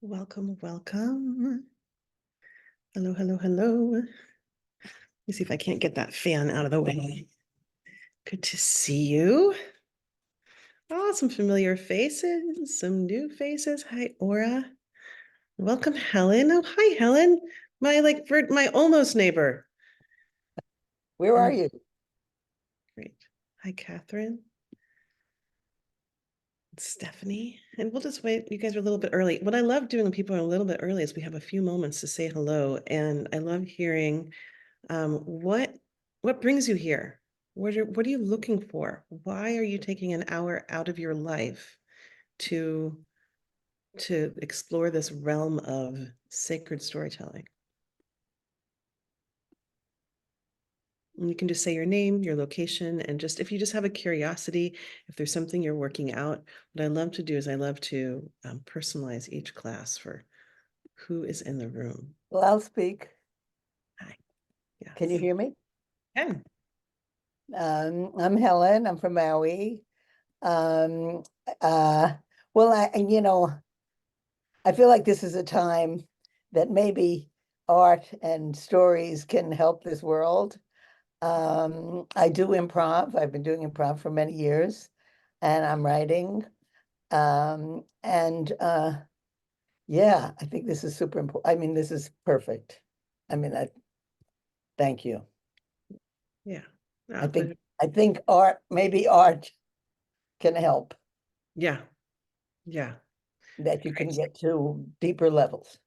Welcome, welcome. Hello, hello, hello. Let me see if I can't get that fan out of the way. Good to see you. Oh, some familiar faces, some new faces. Hi, Aura. Welcome, Helen. Oh, hi, Helen. My almost neighbor. Where are you? Great. Hi, Catherine. Stephanie. And we'll just wait. You guys are a little bit early. What I love doing when people are a little bit early is we have a few moments to say hello. And I love hearing what brings you here? What are you looking for? Why are you taking an hour out of your life to explore this realm of sacred storytelling? And you can just say your name, your location, and just if you just have a curiosity, if there's something you're working out, what I love to do is I love to personalize each class for who is in the room. Well, I'll speak. Hi. Yes. Can you hear me? Yeah. I'm Helen. I'm from Maui. Um, uh, well, I feel like this is a time that maybe art and stories can help this world. I do improv. I've been doing improv for many years, and I'm writing. Yeah, I think this is super important. I mean, this is perfect. I mean, thank you. Yeah. I Pleasure. think maybe art can help, Yeah. Yeah. that you can Great. get to deeper levels.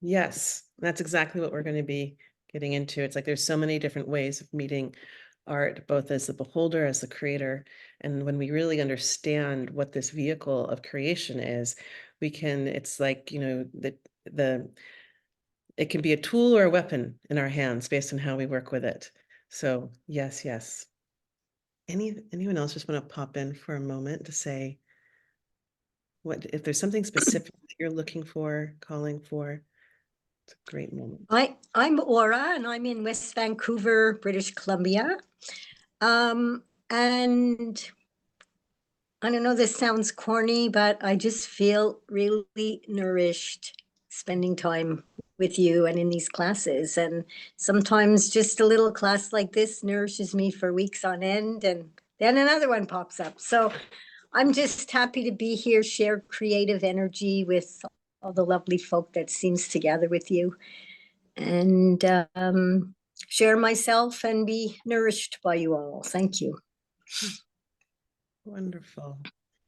Yes, that's exactly what we're going to be getting into. It's like there's so many different ways of meeting art, both as the beholder, as the creator. And when we really understand what this vehicle of creation is, it's like, the it can be a tool or a weapon in our hands based on how we work with it. So yes, yes. Anyone else just want to pop in for a moment to say what if there's something specific that you're looking for, calling for? It's a great moment. I'm Aura, and I'm in West Vancouver, British Columbia. And I don't know, this sounds corny, but I just feel really nourished spending time with you and in these classes. And sometimes just a little class like this nourishes me for weeks on end, and then another one pops up. So I'm just happy to be here, share creative energy with all the lovely folk that seems to gather with you, and share myself and be nourished by you all. Thank you. Wonderful.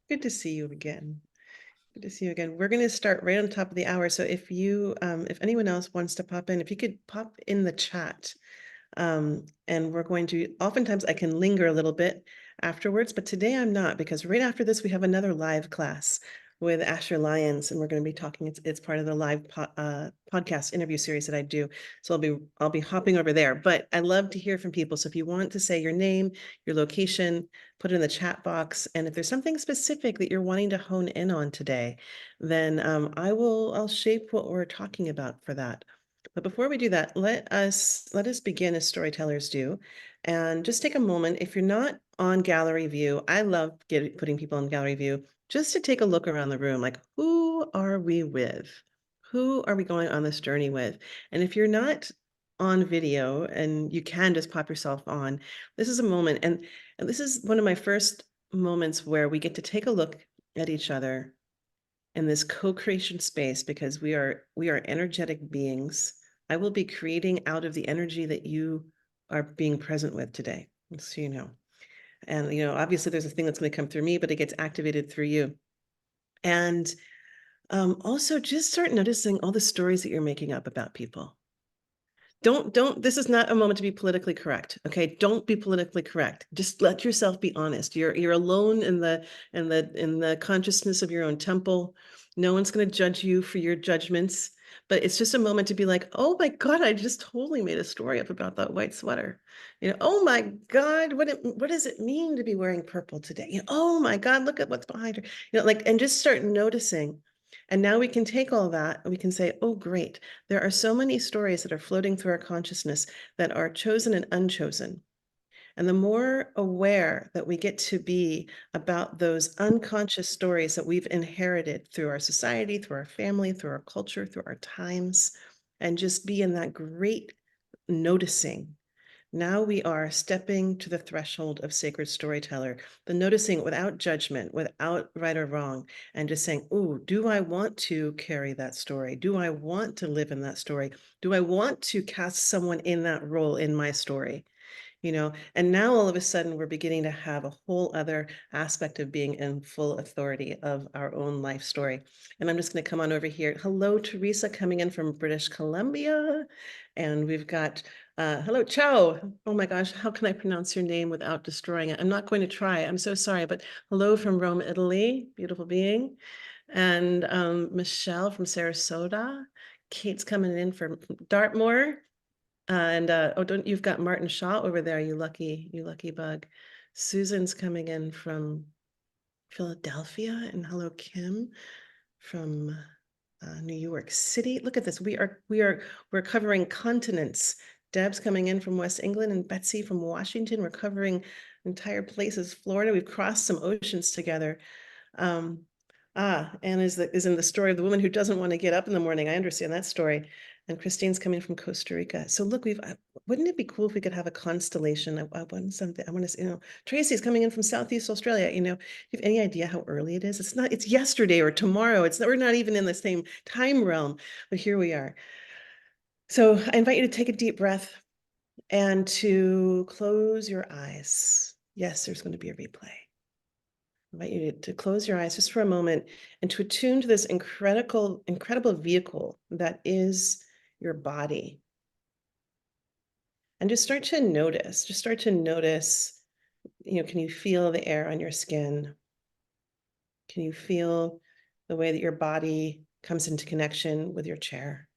Good to see you again. Good to see you again. We're going to start right on top of the hour. So if anyone else wants to pop in, if you could pop in the chat, and we're going to, oftentimes I can linger a little bit afterwards, but today I'm not, because right after this, we have another live class with Asher Lyons, and we're going to be talking, it's part of the live podcast interview series that I do. So I'll be hopping over there, but I love to hear from people. So if you want to say your name, your location, put it in the chat box. And if there's something specific that you're wanting to hone in on today, then I'll shape what we're talking about for that. But before we do that, let us begin as storytellers do, and just take a moment. If you're not on gallery view, I love putting people on gallery view just to take a look around the room, like who are we with? Who are we going on this journey with? And if you're not on video and you can just pop yourself on, this is a moment, and this is one of my first moments where we get to take a look at each other in this co-creation space, because we are energetic beings. I will be creating out of the energy that you are being present with today, so you know. And obviously there's a thing that's going to come through me, but it gets activated through you. And also just start noticing all the stories that you're making up about people. Don't, this is not a moment to be politically correct. Okay. Don't be politically correct. Just let yourself be honest. You're alone in the consciousness of your own temple. No one's going to judge you for your judgments, but it's just a moment to be like, oh my God, I just totally made a story up about that white sweater. Oh my God, what does it mean to be wearing purple today? Oh my God, look at what's behind her. And just start noticing. And now we can take all that and we can say, oh, great. There are so many stories that are floating through our consciousness that are chosen and unchosen. And the more aware that we get to be about those unconscious stories that we've inherited through our society, through our family, through our culture, through our times, and just be in that great noticing. Now we are stepping to the threshold of sacred storyteller, the noticing without judgment, without right or wrong, and just saying, "Oh, do I want to carry that story? Do I want to live in that story? Do I want to cast someone in that role in my story?" And now all of a sudden we're beginning to have a whole other aspect of being in full authority of our own life story. And I'm just going to come on over here. Hello, Teresa, coming in from British Columbia. And we've got, hello, Ciao. Oh my gosh, how can I pronounce your name without destroying it? I'm not going to try. I'm so sorry, but hello from Rome, Italy, beautiful being. And Michelle from Sarasota. Kate's coming in from Dartmoor. And oh, don't you've got Martin Shaw over there, you lucky bug. Susan's coming in from Philadelphia, and hello, Kim from New York City. Look at this. We're covering continents. Deb's coming in from West England and Betsy from Washington. We're covering entire places. Florida. We've crossed some oceans together. Um, Anne is in the story of the woman who doesn't want to get up in the morning. I understand that story. And Christine's coming from Costa Rica. So look, wouldn't it be cool if we could have a constellation? I want something. I want to, Tracy's coming in from Southeast Australia. You have any idea how early it is? It's yesterday or tomorrow. We're not even in the same time realm, but here we are. So I invite you to take a deep breath and to close your eyes. Yes, there's going to be a replay. I invite you to close your eyes just for a moment and to attune to this incredible vehicle that is your body. And just start to notice, can you feel the air on your skin? Can you feel the way that your body comes into connection with your chair?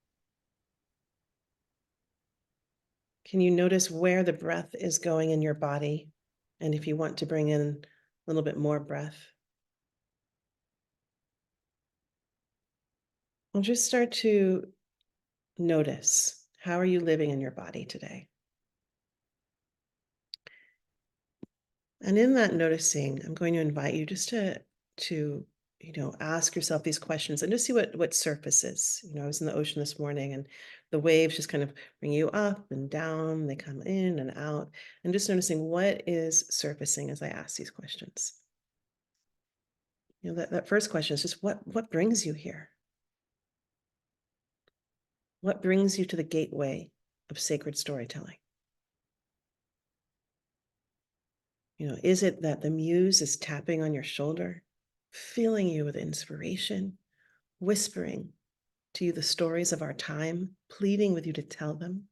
Can you notice where the breath is going in your body? And if you want to bring in a little bit more breath. And just start to notice, how are you living in your body today? And in that noticing, I'm going to invite you just to ask yourself these questions and just see what surfaces. I was in the ocean this morning and the waves just kind of bring you up and down. They come in and out, and just noticing what is surfacing as I ask these questions. That first question is just what brings you here? What brings you to the gateway of sacred storytelling? Is it that the muse is tapping on your shoulder, filling you with inspiration, whispering to you the stories of our time, pleading with you to tell them?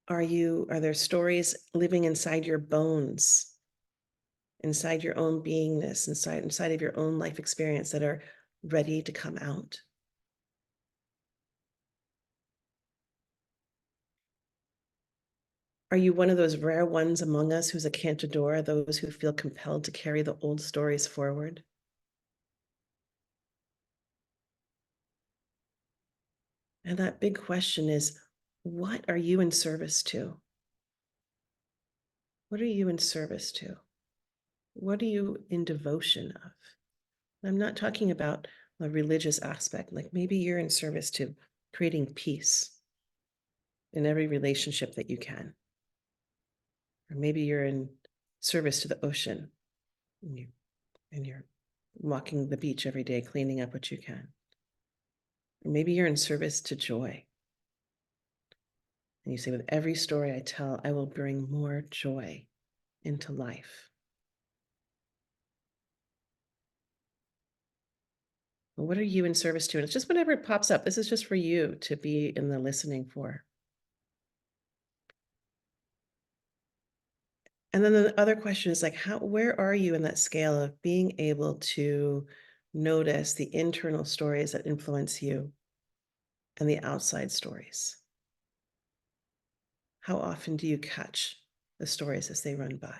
Are there stories living inside your bones, inside your own beingness, inside of your own life experience that are ready to come out? Are you one of those rare ones among us who's a cantador, those who feel compelled to carry the old stories forward? And that big question is, what are you in service to? What are you in service to? What are you in devotion of? I'm not talking about a religious aspect, like maybe you're in service to creating peace in every relationship that you can. Or maybe you're in service to the ocean and you're walking the beach every day, cleaning up what you can. Or maybe you're in service to joy. And you say, with every story I tell, I will bring more joy into life. Well, what are you in service to? And it's just whatever pops up. This is just for you to be in the listening for. And then the other question is like, where are you in that scale of being able to notice the internal stories that influence you and the outside stories? How often do you catch the stories as they run by?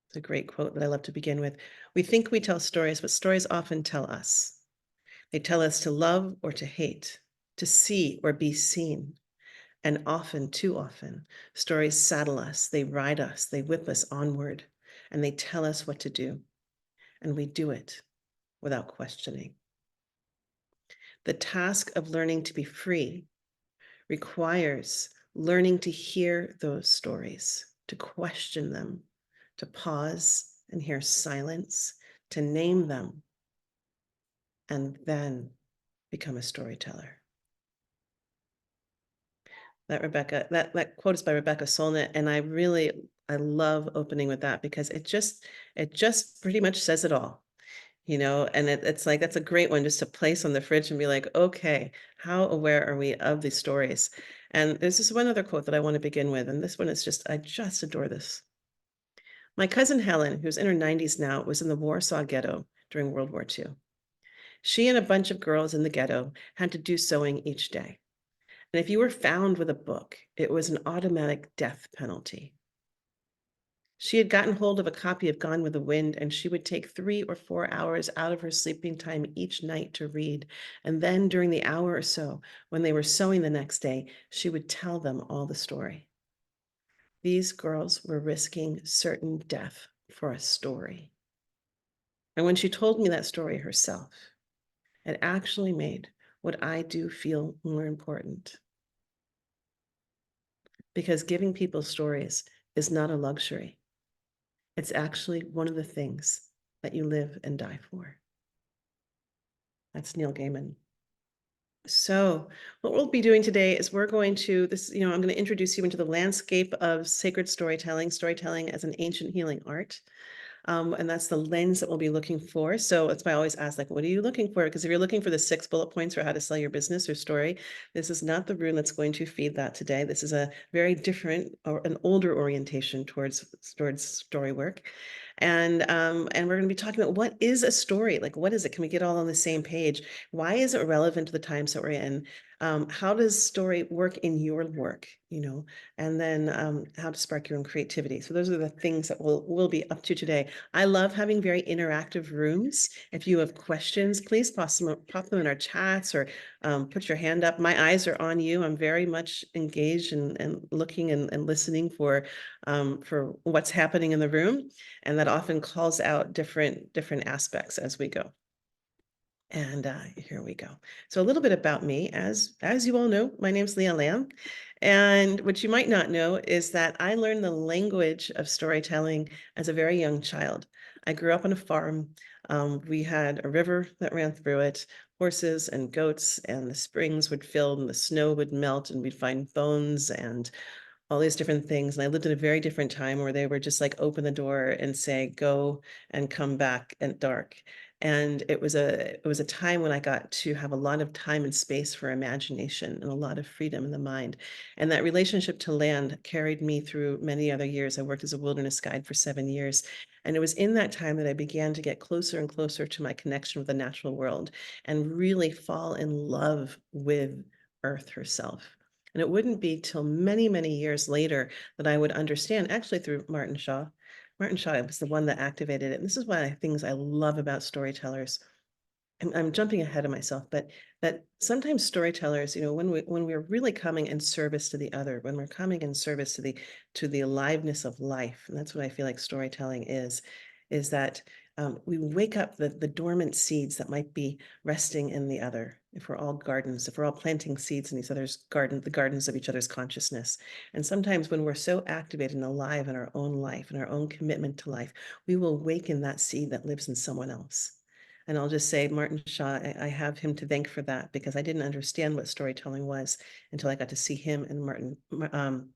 It's a great quote that I love to begin with. We think we tell stories, but stories often tell us. They tell us to love or to hate, to see or be seen. And often, too often, stories saddle us, they ride us, they whip us onward, and they tell us what to do. And we do it without questioning. The task of learning to be free requires learning to hear those stories, to question them, to pause and hear silence, to name them, and then become a storyteller. That quote is by Rebecca Solnit, and I love opening with that because it just pretty much says it all. And it's like that's a great one just to place on the fridge and be like, okay, how aware are we of these stories? And there's this one other quote that I want to begin with, and this one is I just adore this. My cousin Helen, who's in her 90s now, was in the Warsaw Ghetto during World War II. She and a bunch of girls in the ghetto had to do sewing each day. And if you were found with a book, it was an automatic death penalty. She had gotten hold of a copy of Gone with the Wind, and she would take 3 or 4 hours out of her sleeping time each night to read. And then during the hour or so, when they were sewing the next day, she would tell them all the story. These girls were risking certain death for a story. And when she told me that story herself, it actually made what I do feel more important. Because giving people stories is not a luxury. It's actually one of the things that you live and die for. That's Neil Gaiman. So what we'll be doing today is we're going to I'm going to introduce you into the landscape of sacred storytelling as an ancient healing art. And that's the lens that we'll be looking for. So that's why I always ask, like, what are you looking for? Because if you're looking for the 6 bullet points for how to sell your business or story, this is not the room that's going to feed that today. This is a very different or an older orientation towards story work. And we're going to be talking about what is a story? Like, what is it? Can we get all on the same page? Why is it relevant to the times that we're in? How does story work in your work? And then how to spark your own creativity. So those are the things that we'll be up to today. I love having very interactive rooms. If you have questions, please pop them in our chats or put your hand up. My eyes are on you. I'm very much engaged and looking and listening for what's happening in the room. And that often calls out different aspects as we go. And here we go. So a little bit about me. As you all know, my name's Leah Lamb. And what you might not know is that I learned the language of storytelling as a very young child. I grew up on a farm. We had a river that ran through it, horses and goats, and the springs would fill and the snow would melt and we'd find bones and all these different things. And I lived in a very different time where they were just like open the door and say, go and come back at dark. And it was a time when I got to have a lot of time and space for imagination and a lot of freedom in the mind. And that relationship to land carried me through many other years. I worked as a wilderness guide for 7 years. And it was in that time that I began to get closer and closer to my connection with the natural world and really fall in love with Earth herself. And it wouldn't be till many, many years later that I would understand, actually through Martin Shaw. Martin Shaw was the one that activated it. And this is one of the things I love about storytellers. I'm jumping ahead of myself, but that sometimes storytellers, when we're really coming in service to the other, when we're coming in service to the aliveness of life, and that's what I feel like storytelling is that we wake up the dormant seeds that might be resting in the other. If we're all planting seeds in each other's garden, the gardens of each other's consciousness. And sometimes when we're so activated and alive in our own life and our own commitment to life, we will awaken that seed that lives in someone else. And I'll just say, Martin Shaw, I have him to thank for that because I didn't understand what storytelling was until I got to see him and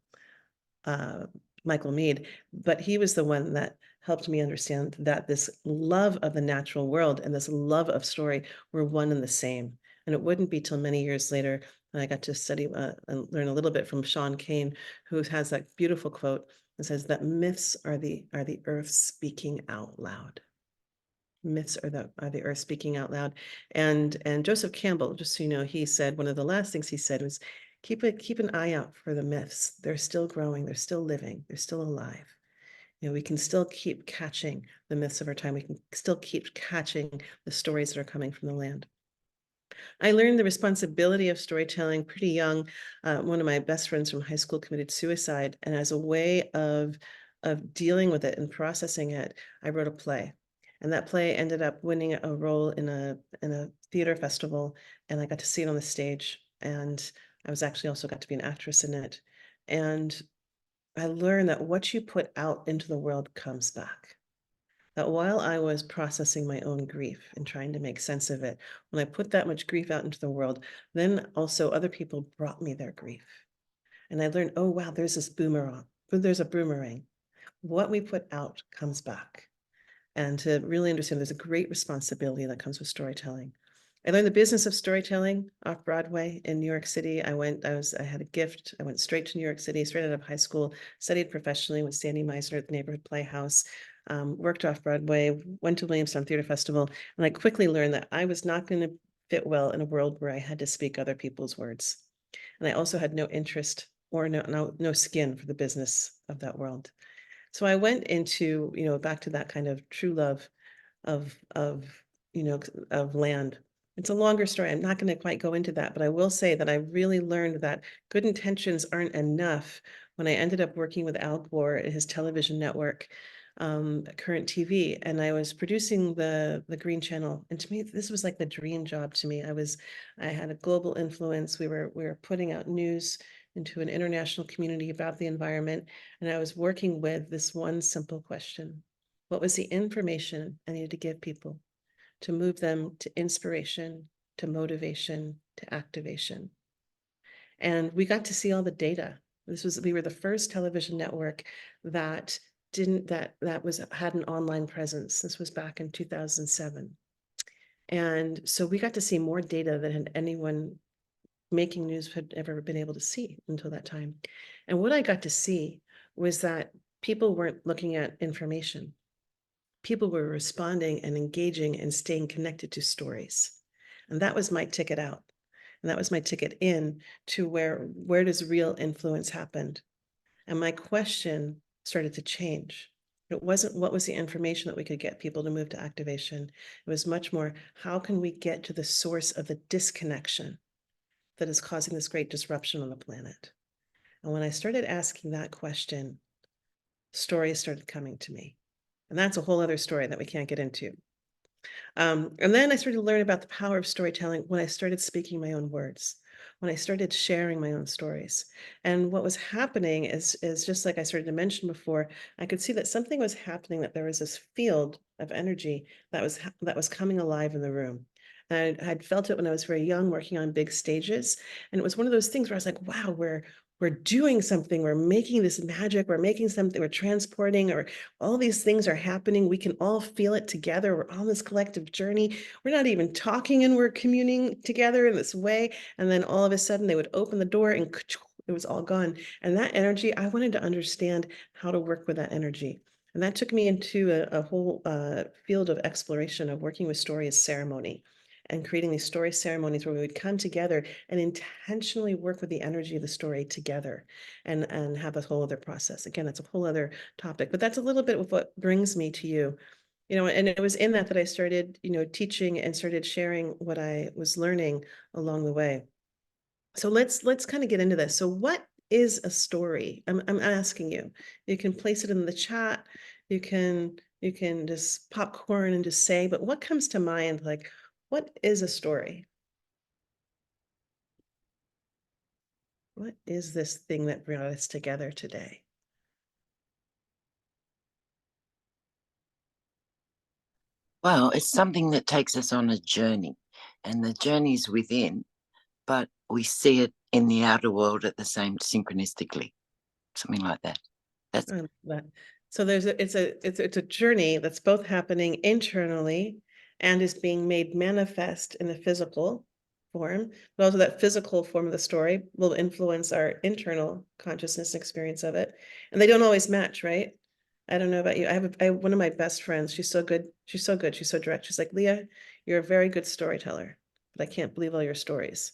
Michael Meade. But he was the one that helped me understand that this love of the natural world and this love of story were one and the same. And it wouldn't be till many years later that I got to study and learn a little bit from Sean Kane, who has that beautiful quote that says that myths are the earth speaking out loud. Myths are the earth speaking out loud. And Joseph Campbell, just so you know, he said one of the last things he said was, keep an eye out for the myths. They're still growing, they're still living, they're still alive. We can still keep catching the myths of our time. We can still keep catching the stories that are coming from the land. I learned the responsibility of storytelling pretty young. One of my best friends from high school committed suicide, and as a way of dealing with it and processing it, I wrote a play. And that play ended up winning a role in a theater festival, and I got to see it on the stage. And I was actually also got to be an actress in it. And I learned that what you put out into the world comes back. That while I was processing my own grief and trying to make sense of it, when I put that much grief out into the world, then also other people brought me their grief. And I learned, oh, wow, there's this boomerang. There's a boomerang. What we put out comes back. And to really understand there's a great responsibility that comes with storytelling. I learned the business of storytelling off Broadway in New York City. I had a gift. I went straight to New York City, straight out of high school, studied professionally with Sandy Meisner at the Neighborhood Playhouse, worked off Broadway, went to Williamstown Theater Festival, and I quickly learned that I was not going to fit well in a world where I had to speak other people's words. And I also had no interest or no skin for the business of that world. So I went into, back to that kind of true love of of land. It's a longer story. I'm not going to quite go into that, but I will say that I really learned that good intentions aren't enough when I ended up working with Al Gore at his television network, Current TV, and I was producing the Green Channel. And to me, this was like the dream job to me. I had a global influence. We were putting out news into an international community about the environment, and I was working with this one simple question. What was the information I needed to give people to move them to inspiration, to motivation, to activation? And we got to see all the data. We were the first television network that didn't, that was, had an online presence. This was back in 2007. And so we got to see more data than had anyone making news had ever been able to see until that time. And what I got to see was that people weren't looking at information. People were responding and engaging and staying connected to stories. And that was my ticket out. And that was my ticket in to where does real influence happen? And my question started to change. It wasn't what was the information that we could get people to move to activation. It was much more, how can we get to the source of the disconnection that is causing this great disruption on the planet? And when I started asking that question, stories started coming to me. And that's a whole other story that we can't get into. And then I started to learn about the power of storytelling when I started speaking my own words, when I started sharing my own stories. And what was happening is just like I started to mention before, I could see that something was happening, that there was this field of energy that was coming alive in the room. And I'd felt it when I was very young, working on big stages. And it was one of those things where I was like, wow, we're doing something, we're making this magic, we're making something, we're transporting, or all these things are happening. We can all feel it together. We're on this collective journey. We're not even talking and we're communing together in this way. And then all of a sudden they would open the door and it was all gone. And that energy, I wanted to understand how to work with that energy. And that took me into a whole field of exploration of working with story as ceremony and creating these story ceremonies where we would come together and intentionally work with the energy of the story together and have a whole other process. Again, that's a whole other topic, but that's a little bit of what brings me to you. And it was in that I started, teaching and started sharing what I was learning along the way. So let's kind of get into this. So what is a story? I'm asking you. You can place it in the chat. You can just popcorn and just say, but what comes to mind? Like, what is a story? What is this thing that brought us together today? Well, it's something that takes us on a journey, and the journey's within, but we see it in the outer world at the same synchronistically, something like that. That's I love that. So it's a journey that's both happening internally and is being made manifest in the physical form, but also that physical form of the story will influence our internal consciousness experience of it. And they don't always match, right? I don't know about you. I have one of my best friends. She's so good. She's so good. She's so direct. She's like, Leah, you're a very good storyteller, but I can't believe all your stories.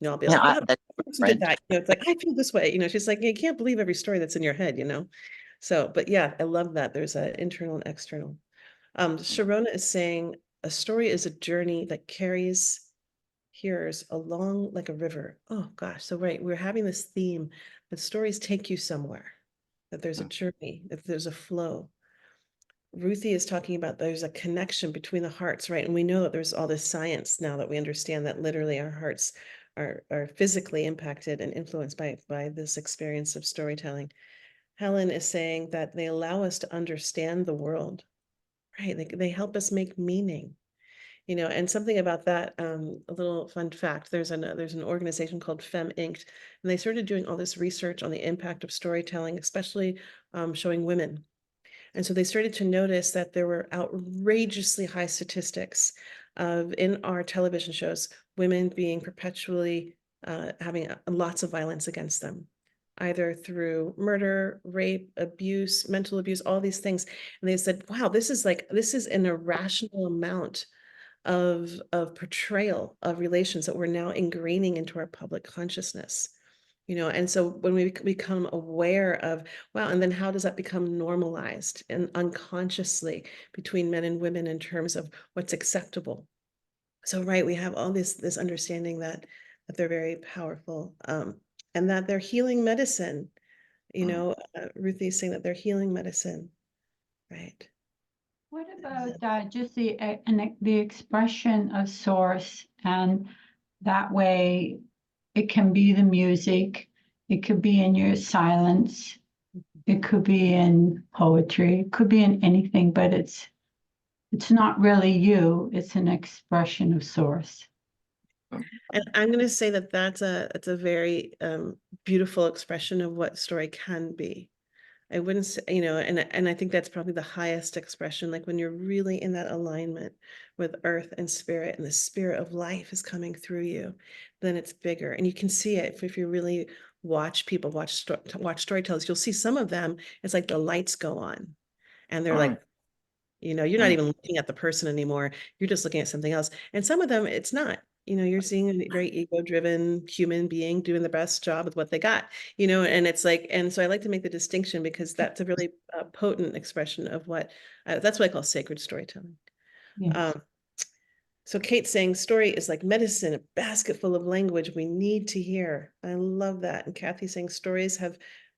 I'll be like, wow, that's that person did friend. that. It's like, I feel this way. She's like, you can't believe every story that's in your head. So, but yeah, I love that. There's an internal and external. Sharona is saying a story is a journey that carries hearers along like a river. Oh gosh, so right, we're having this theme that stories take you somewhere, that there's a journey, that there's a flow. Ruthie is talking about there's a connection between the hearts, right? And we know that there's all this science now that we understand that literally our hearts are physically impacted and influenced by this experience of storytelling. Helen is saying that they allow us to understand the world, right? They help us make meaning, you know, and something about that, a little fun fact, there's an organization called Fem Inked, and they started doing all this research on the impact of storytelling, especially showing women. And so they started to notice that there were outrageously high statistics of in our television shows, women being perpetually having lots of violence against them, either through murder, rape, abuse, mental abuse, all these things. And they said, wow, this is an irrational amount of portrayal of relations that we're now ingraining into our public consciousness. You know, and so when we become aware of, wow, and then how does that become normalized and unconsciously between men and women in terms of what's acceptable? So, right, we have all this understanding that they're very powerful, and that they're healing medicine. You know, Ruthie's saying that they're healing medicine, right? What about just the expression of source, and that way it can be the music, it could be in your silence, it could be in poetry, it could be in anything, but it's not really you, it's an expression of source. And I'm going to say that that's a very beautiful expression of what story can be. I wouldn't say, you know, and I think that's probably the highest expression, like when you're really in that alignment with earth and spirit, and the spirit of life is coming through you, then it's bigger. And you can see it if you really watch people watch storytellers, you'll see some of them, it's like the lights go on and they're like, you know, you're not even looking at the person anymore. You're just looking at something else. And some of them, it's not. You know, you're seeing a very ego-driven human being doing the best job with what they got, you know, and it's like, and so I like to make the distinction because that's a really potent expression of what, that's what I call sacred storytelling. Yes. So Kate's saying story is like medicine, a basket full of language we need to hear. I love that. And Kathy's saying stories have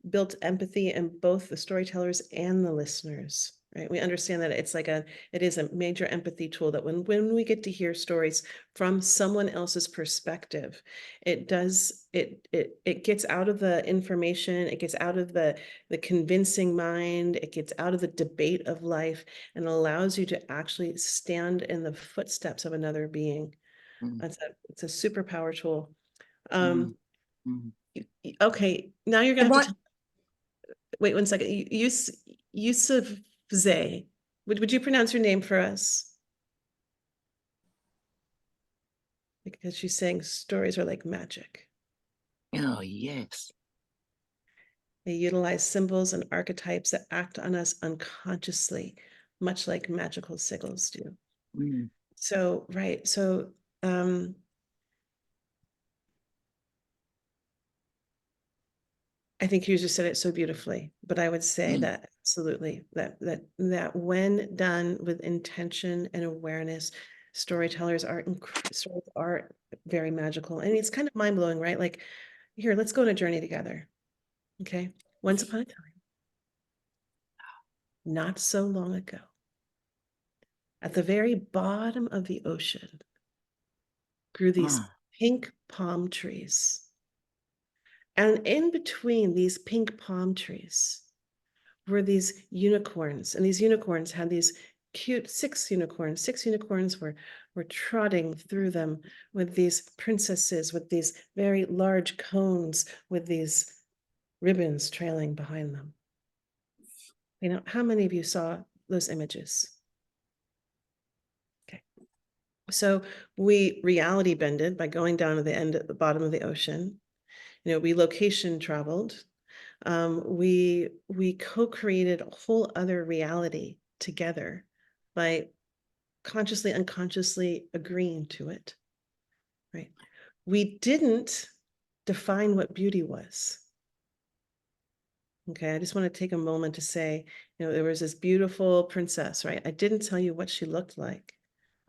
built empathy in both the storytellers and the listeners, right? We understand that it is a major empathy tool, that when we get to hear stories from someone else's perspective, it gets out of the information, it gets out of the convincing mind, it gets out of the debate of life, and allows you to actually stand in the footsteps of another being. It's a superpower tool. Okay, now you're gonna have to wait 1 second. Yusuf Zay, would you pronounce your name for us? Because she's saying stories are like magic. Oh, yes. They utilize symbols and archetypes that act on us unconsciously, much like magical sigils do. So, right. So, I think you just said it so beautifully, but I would say that absolutely that when done with intention and awareness, stories are very magical. And it's kind of mind-blowing, right? Like, here, let's go on a journey together. Okay. Once upon a time, not so long ago, at the very bottom of the ocean, grew these pink palm trees. And in between these pink palm trees were these unicorns. And these unicorns had these cute six unicorns were trotting through them with these princesses, with these very large cones, with these ribbons trailing behind them. You know, how many of you saw those images? Okay. So we reality bended by going down to the end at the bottom of the ocean. You know, we location traveled. We co-created a whole other reality together by consciously, unconsciously agreeing to it, right? We didn't define what beauty was. Okay, I just want to take a moment to say, you know, there was this beautiful princess, right? I didn't tell you what she looked like.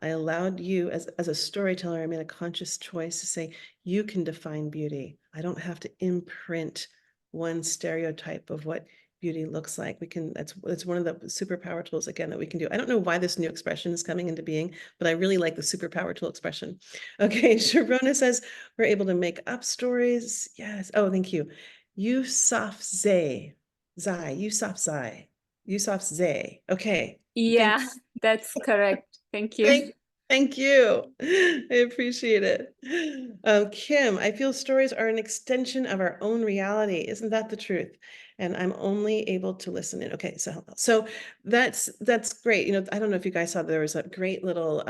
I allowed you as a storyteller, I made a conscious choice to say, you can define beauty. I don't have to imprint one stereotype of what beauty looks like. We can, that's one of the superpower tools again that we can do. I don't know why this new expression is coming into being, but I really like the superpower tool expression. Okay, Sharona says we're able to make up stories. Yes. Oh, thank you. Yusuf Zay. Yusuf Zay. Okay. Yeah, Thanks. that's correct. Thank you. Thank you. I appreciate it. Kim, I feel stories are an extension of our own reality. Isn't that the truth? And I'm only able to listen in. Okay, so that's great. You know, I don't know if you guys saw there was a great little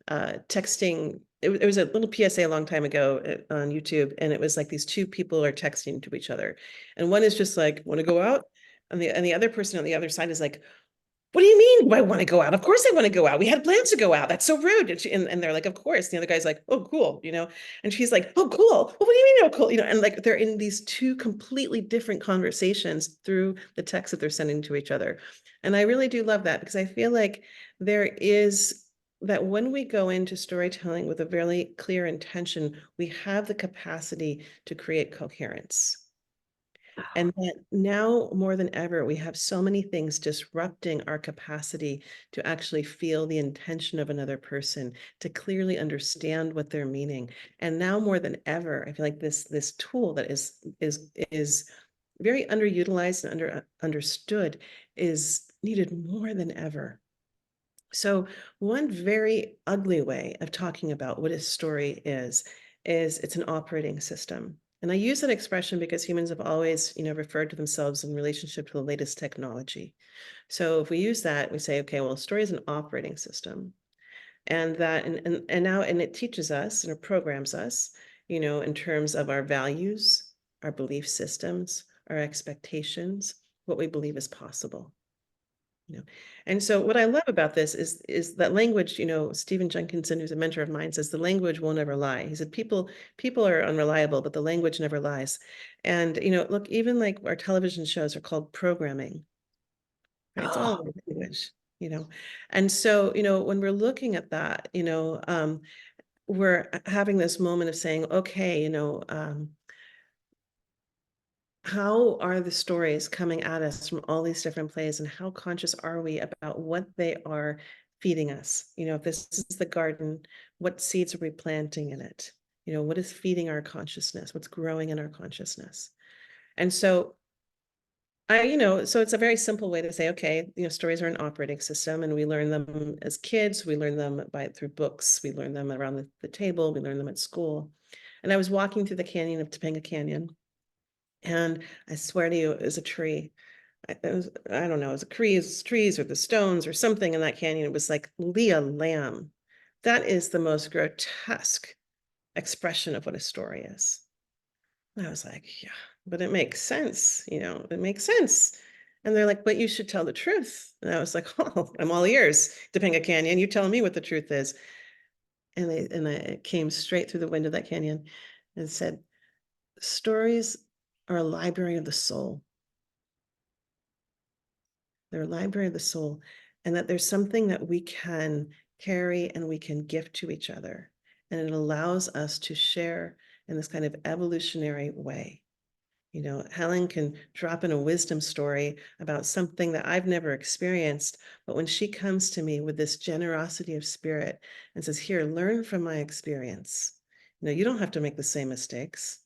texting. It was a little PSA a long time ago on YouTube, and it was like these two people are texting to each other, and one is just like, "Want to go out?" And the other person on the other side is like, what do you mean? Do I want to go out? Of course I want to go out. We had plans to go out. That's so rude. And they're like, of course. The other guy's like, oh, cool. You know, and she's like, oh, cool. Well, what do you mean? Oh, cool. You know, and like they're in these two completely different conversations through the text that they're sending to each other. And I really do love that because I feel like there is that when we go into storytelling with a very clear intention, we have the capacity to create coherence. And that now more than ever, we have so many things disrupting our capacity to actually feel the intention of another person, to clearly understand what they're meaning. And now more than ever, I feel like this tool that is very underutilized and understood is needed more than ever. So one very ugly way of talking about what a story is it's an operating system. And I use that expression because humans have always, you know, referred to themselves in relationship to the latest technology. So if we use that, we say, okay, well, a story is an operating system. And that and now and it teaches us and it programs us, you know, in terms of our values, our belief systems, our expectations, what we believe is possible. You know, and so what I love about this is that language, you know, Stephen Jenkinson, who's a mentor of mine, says the language will never lie. He said people are unreliable, but the language never lies. And you know, look, even like our television shows are called programming, right? It's all language, you know. And so, you know, when we're looking at that, you know, we're having this moment of saying, okay, you know, how are the stories coming at us from all these different places, and how conscious are we about what they are feeding us? You know, if this is the garden, what seeds are we planting in it? You know, what is feeding our consciousness? What's growing in our consciousness? And so you know, so it's a very simple way to say, okay, you know, stories are an operating system, and we learn them as kids, we learn them through books, we learn them around the table, we learn them at school. And I was walking through the canyon of Topanga Canyon, and I swear to you, it was a tree. I don't know, it was trees or the stones or something in that canyon. It was like Leah Lamb. That is the most grotesque expression of what a story is. And I was like, yeah, but it makes sense, you know, it makes sense. And they're like, but you should tell the truth. And I was like, oh, I'm all ears, Topanga Canyon. You telling me what the truth is. And I came straight through the window of that canyon and said, stories are a library of the soul. They're a library of the soul, and that there's something that we can carry and we can gift to each other. And it allows us to share in this kind of evolutionary way. You know, Helen can drop in a wisdom story about something that I've never experienced, but when she comes to me with this generosity of spirit and says, here, learn from my experience. You know, you don't have to make the same mistakes.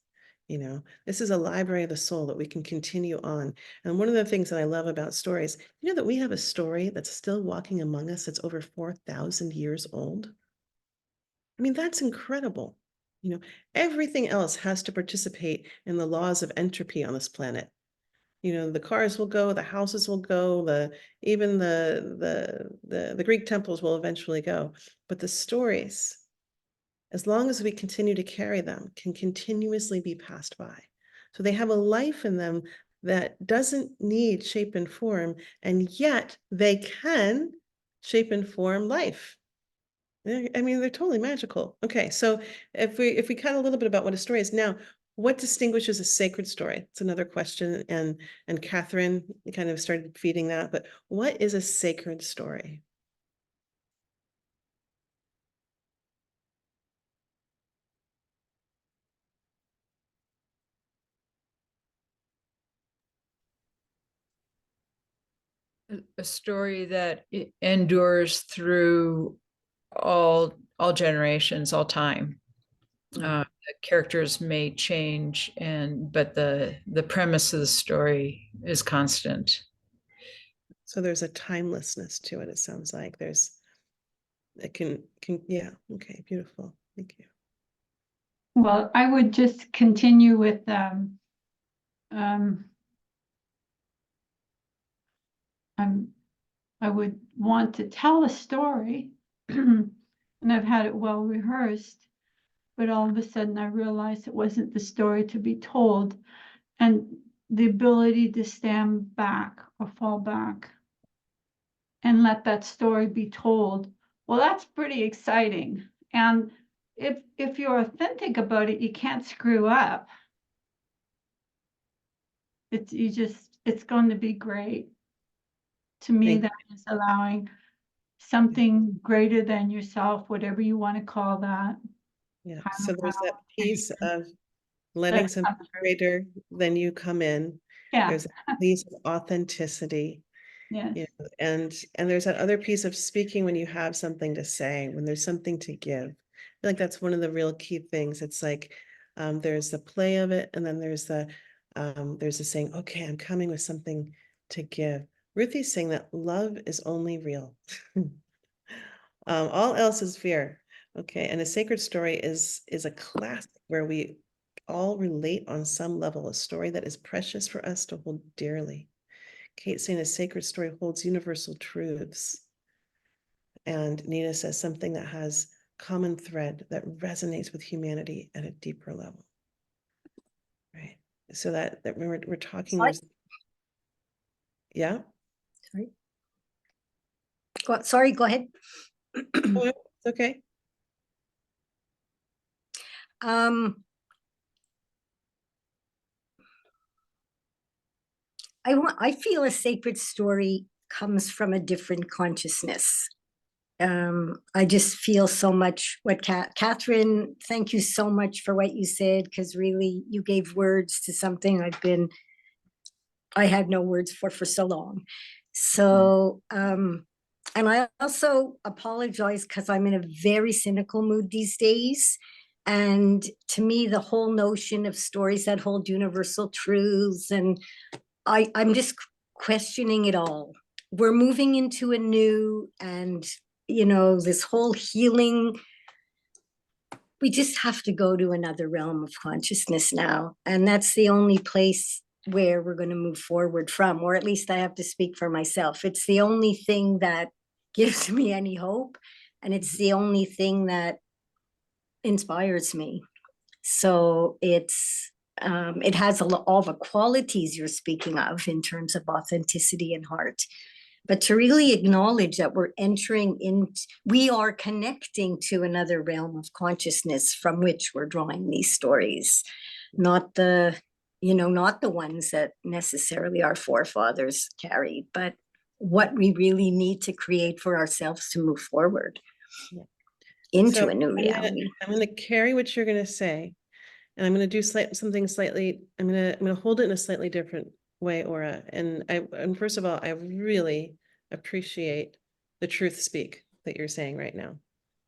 You know, this is a library of the soul that we can continue on. And one of the things that I love about stories, you know, that we have a story that's still walking among us that's over 4,000 years old. I mean, that's incredible. You know, everything else has to participate in the laws of entropy on this planet. You know, the cars will go, the houses will go, even the Greek temples will eventually go. But the stories, as long as we continue to carry them, can continuously be passed by. So they have a life in them that doesn't need shape and form, and yet they can shape and form life. I mean, they're totally magical. Okay, so if we cut a little bit about what a story is now, what distinguishes a sacred story? It's another question, and Catherine kind of started feeding that. But what is a sacred story? a story that endures through all generations, all time. The characters may change, but the premise of the story is constant. So there's a timelessness to it. It sounds like it can yeah. Okay, beautiful. Thank you. Well, I would just continue with I would want to tell a story, and I've had it well rehearsed, but all of a sudden I realized it wasn't the story to be told, and the ability to stand back or fall back and let that story be told. Well, that's pretty exciting. And if you're authentic about it, you can't screw up. It's going to be great. To me, that is allowing something greater than yourself, whatever you want to call that. Yeah. So there's that piece of letting something greater than you come in. Yeah. There's a piece of authenticity. Yes. You know, and there's that other piece of speaking when you have something to say, when there's something to give. I feel like that's one of the real key things. It's like there's the play of it, and then there's the saying, okay, I'm coming with something to give. Ruthie's saying that love is only real. All else is fear. Okay, and a sacred story is a classic where we all relate on some level, a story that is precious for us to hold dearly. Kate saying a sacred story holds universal truths. And Nina says something that has common thread that resonates with humanity at a deeper level. Right. So that we're talking, there's, yeah. Sorry, go ahead. Oh, it's okay. I feel a sacred story comes from a different consciousness. I just feel so much what Catherine, thank you so much for what you said, because really you gave words to something I had no words for so long. So, and I also apologize because I'm in a very cynical mood these days. And to me, the whole notion of stories that hold universal truths, and I'm just questioning it all. We're moving into a new, and this whole healing, we just have to go to another realm of consciousness now. And that's the only place where we're going to move forward from, or at least I have to speak for myself. It's the only thing that gives me any hope. And it's the only thing that inspires me. So it has all the qualities you're speaking of in terms of authenticity and heart. But to really acknowledge that we are connecting to another realm of consciousness from which we're drawing these stories, not the ones that necessarily our forefathers carried, but what we really need to create for ourselves to move forward into a new reality. I'm going to carry what you're going to say, and I'm going to do something slightly. I'm going to hold it in a slightly different way, Aura. And first of all, I really appreciate the truth speak that you're saying right now,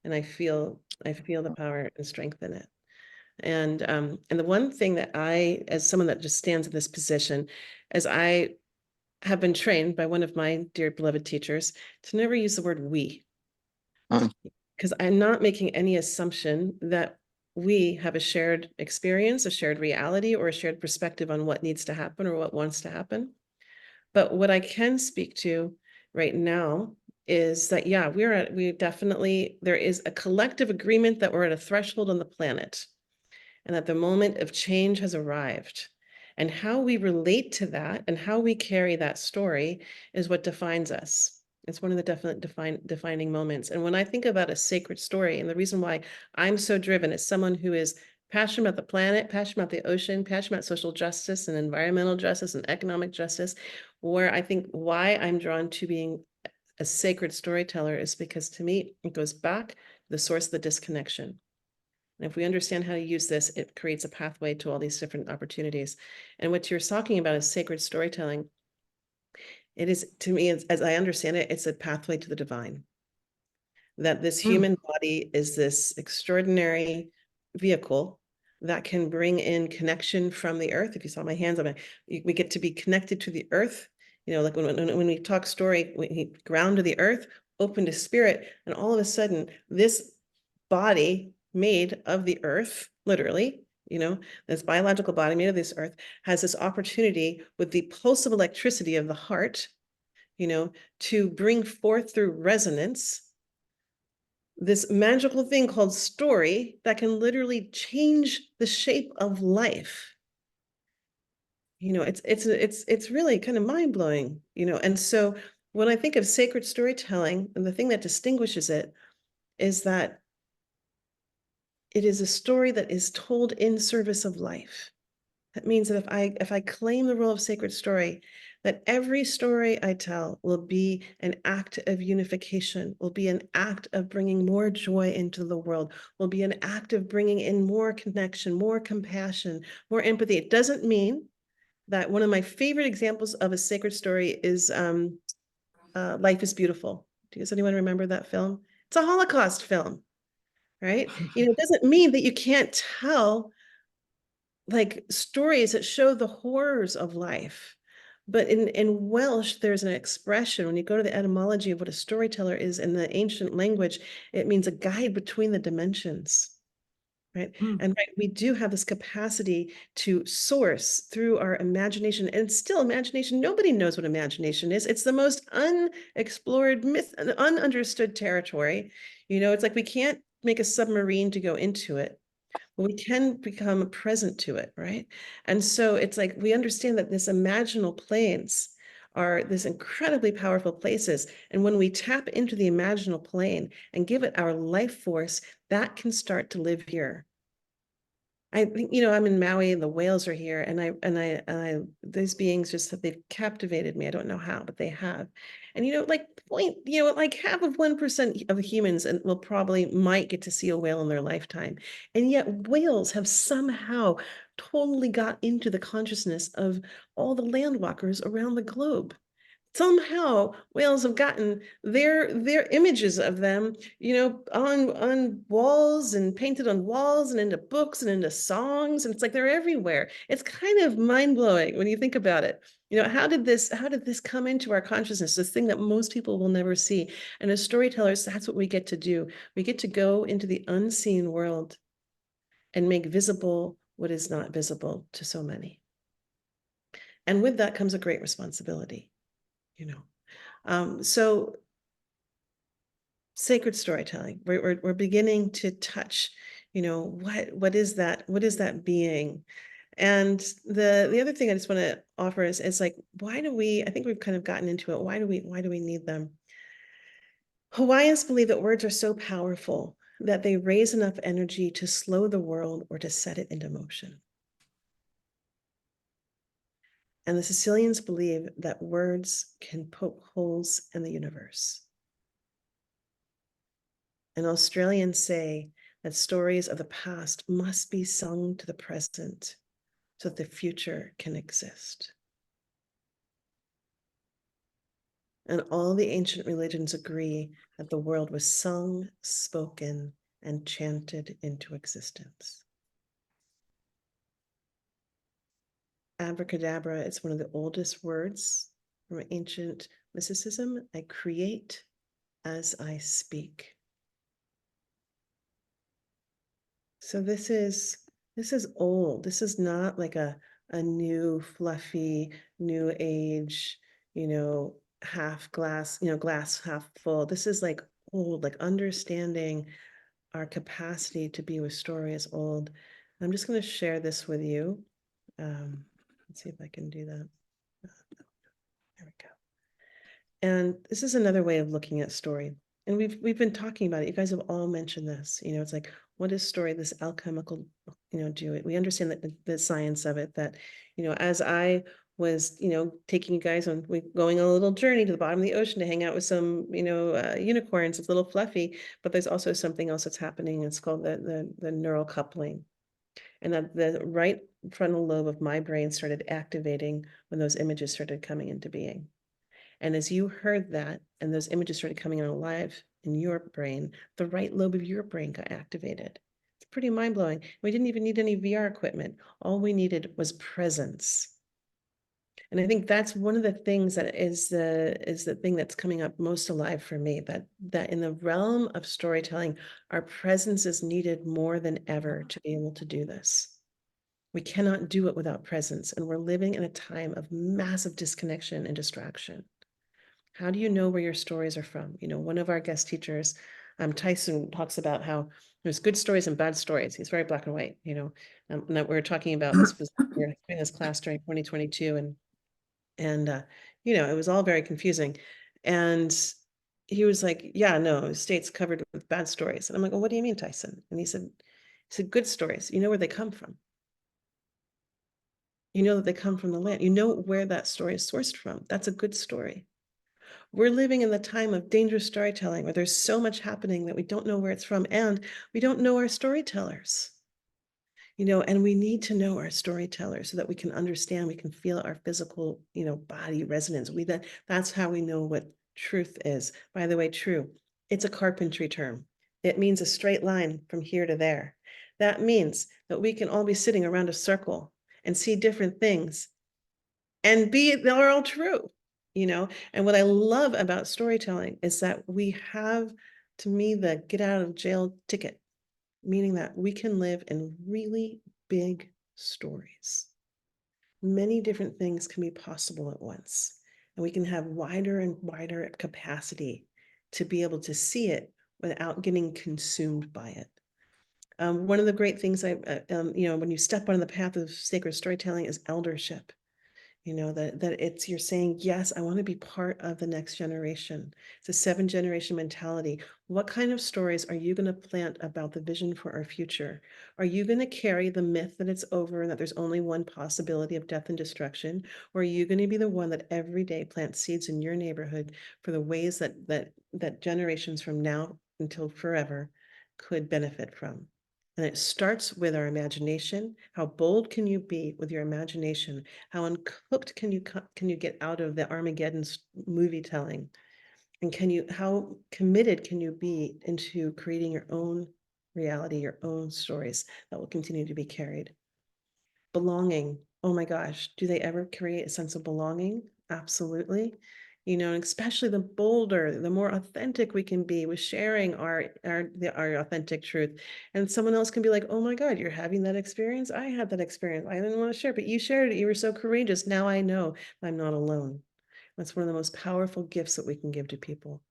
and I feel the power and strength in it. And the one thing that as someone that just stands in this position, as I have been trained by one of my dear beloved teachers to never use the word we. Because I'm not making any assumption that we have a shared experience, a shared reality, or a shared perspective on what needs to happen or what wants to happen. But what I can speak to right now is that, yeah, there is a collective agreement that we're at a threshold on the planet, and that the moment of change has arrived. And how we relate to that and how we carry that story is what defines us. It's one of the defining moments. And when I think about a sacred story, and the reason why I'm so driven as someone who is passionate about the planet, passionate about the ocean, passionate about social justice and environmental justice and economic justice, where I think why I'm drawn to being a sacred storyteller is because to me, it goes back to the source of the disconnection. And if we understand how to use this, it creates a pathway to all these different opportunities. And what you're talking about is sacred storytelling It is, to me, as I understand it, it's a pathway to the divine. That this Mm. human body is this extraordinary vehicle that can bring in connection from the earth. If you saw my hands on it, we get to be connected to the earth. You know, like when we talk story, we ground to the earth, open to spirit, and all of a sudden, this body made of the earth, literally, you know, this biological body made of this earth has this opportunity with the pulse of electricity of the heart, you know, to bring forth through resonance this magical thing called story that can literally change the shape of life. You know, it's really kind of mind-blowing, you know. And so when I think of sacred storytelling, and the thing that distinguishes it is that it is a story that is told in service of life. That means that if I claim the role of sacred story, that every story I tell will be an act of unification, will be an act of bringing more joy into the world, will be an act of bringing in more connection, more compassion, more empathy. It doesn't mean that one of my favorite examples of a sacred story is Life is Beautiful. Does anyone remember that film? It's a Holocaust film, right? You know, it doesn't mean that you can't tell like stories that show the horrors of life. But in Welsh, there's an expression, when you go to the etymology of what a storyteller is in the ancient language, it means a guide between the dimensions, right? Mm. And right, we do have this capacity to source through our imagination, and still imagination, nobody knows what imagination is. It's the most unexplored myth, ununderstood territory. You know, it's like we can't make a submarine to go into it. We can become present to it, right? And so it's like we understand that this imaginal planes are this incredibly powerful places. And when we tap into the imaginal plane and give it our life force, that can start to live here. I think, you know, I'm in Maui and the whales are here, and these beings just, they've captivated me. I don't know how, but they have. And, you know, like like half of 1% of humans and will probably might get to see a whale in their lifetime. And yet whales have somehow totally got into the consciousness of all the landwalkers around the globe. Somehow whales have gotten their images of them, you know, on walls and painted on walls and into books and into songs, and it's like they're everywhere. It's kind of mind-blowing when you think about it. You know, how did this come into our consciousness, this thing that most people will never see? And as storytellers, that's what we get to do. We get to go into the unseen world and make visible what is not visible to so many. And with that comes a great responsibility, you know. So sacred storytelling, we're beginning to touch, you know, what is that being? And the other thing I just want to offer is like, why do we, I think we've kind of gotten into it, why do we need them? Hawaiians believe that words are so powerful that they raise enough energy to slow the world or to set it into motion. And the Sicilians believe that words can poke holes in the universe. And Australians say that stories of the past must be sung to the present so that the future can exist. And all the ancient religions agree that the world was sung, spoken, and chanted into existence. Abracadabra is one of the oldest words from ancient mysticism. I create as I speak. So this is old. This is not like a new fluffy new age, you know, half glass, you know, glass half full. This is like old, like understanding our capacity to be with story is old. I'm just going to share this with you. Let's see if I can do that. There we go. And this is another way of looking at story. And we've been talking about it. You guys have all mentioned this. You know, it's like, what is story? This alchemical, you know, do it. We understand that the science of it, that, you know, as I was, you know, taking you guys on, going on a little journey to the bottom of the ocean to hang out with some, you know, unicorns. It's a little fluffy, but there's also something else that's happening. It's called the neural coupling. And that the right frontal lobe of my brain started activating when those images started coming into being. And as you heard that, and those images started coming on alive in your brain, the right lobe of your brain got activated. It's pretty mind-blowing. We didn't even need any VR equipment. All we needed was presence. And I think that's one of the things that is the thing that's coming up most alive for me, that in the realm of storytelling, our presence is needed more than ever to be able to do this. We cannot do it without presence, and we're living in a time of massive disconnection and distraction. How do you know where your stories are from? You know, one of our guest teachers, Tyson, talks about how there's good stories and bad stories. He's very black and white, you know. And that we were talking about this was we were doing this class during 2022, and you know, it was all very confusing. And he was like, yeah, no, state's covered with bad stories. And I'm like, well, what do you mean, Tyson? And he said, good stories, you know where they come from. You know that they come from the land. You know where that story is sourced from. That's a good story. We're living in the time of dangerous storytelling where there's so much happening that we don't know where it's from, and we don't know our storytellers. You know, and we need to know our storytellers so that we can understand, we can feel our physical, you know, body resonance. That's how we know what truth is. By the way, true, it's a carpentry term. It means a straight line from here to there. That means that we can all be sitting around a circle and see different things and they're all true, you know. And what I love about storytelling is that we have, to me, the get out of jail ticket, meaning that we can live in really big stories. Many different things can be possible at once, and we can have wider and wider capacity to be able to see it without getting consumed by it. One of the great things you know, when you step on the path of sacred storytelling is eldership. You know, that it's, you're saying, yes, I want to be part of the next generation. It's a 7-generation mentality. What kind of stories are you going to plant about the vision for our future? Are you going to carry the myth that it's over and that there's only one possibility of death and destruction? Or are you going to be the one that every day plants seeds in your neighborhood for the ways that generations from now until forever could benefit from? And it starts with our imagination. How bold can you be with your imagination? How uncooked can you get out of the Armageddon movie telling? And how committed can you be into creating your own reality, your own stories that will continue to be carried? Belonging. Oh my gosh, do they ever create a sense of belonging? Absolutely. You know, and especially the bolder, the more authentic we can be with sharing our authentic truth. And someone else can be like, oh my God, you're having that experience. I had that experience. I didn't want to share, but you shared it. You were so courageous. Now I know I'm not alone. That's one of the most powerful gifts that we can give to people.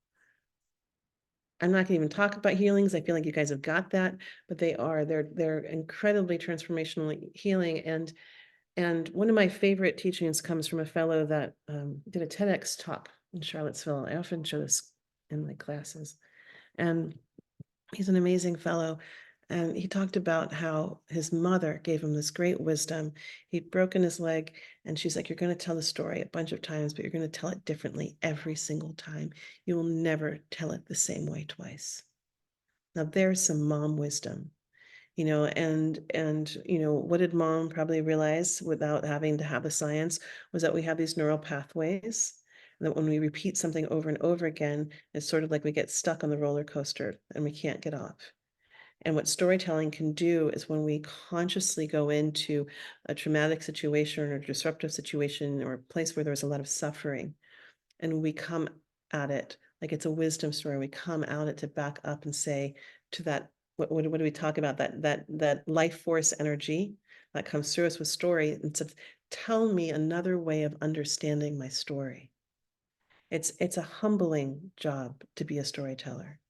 I'm not gonna even talk about healings. I feel like you guys have got that, but they're incredibly transformational healing. And one of my favorite teachings comes from a fellow that did a TEDx talk in Charlottesville. I often show this in my classes. And he's an amazing fellow. And he talked about how his mother gave him this great wisdom. He'd broken his leg, and she's like, you're going to tell the story a bunch of times, but you're going to tell it differently every single time. You will never tell it the same way twice. Now, there's some mom wisdom. You know, and you know, what did mom probably realize without having to have the science was that we have these neural pathways, and that when we repeat something over and over again, it's sort of like we get stuck on the roller coaster and we can't get off. And what storytelling can do is when we consciously go into a traumatic situation or a disruptive situation or a place where there's a lot of suffering, and we come at it like it's a wisdom story. We come at it to back up and say to that, what do we talk about? That life force energy that comes through us with story, and says, tell me another way of understanding my story. It's a humbling job to be a storyteller.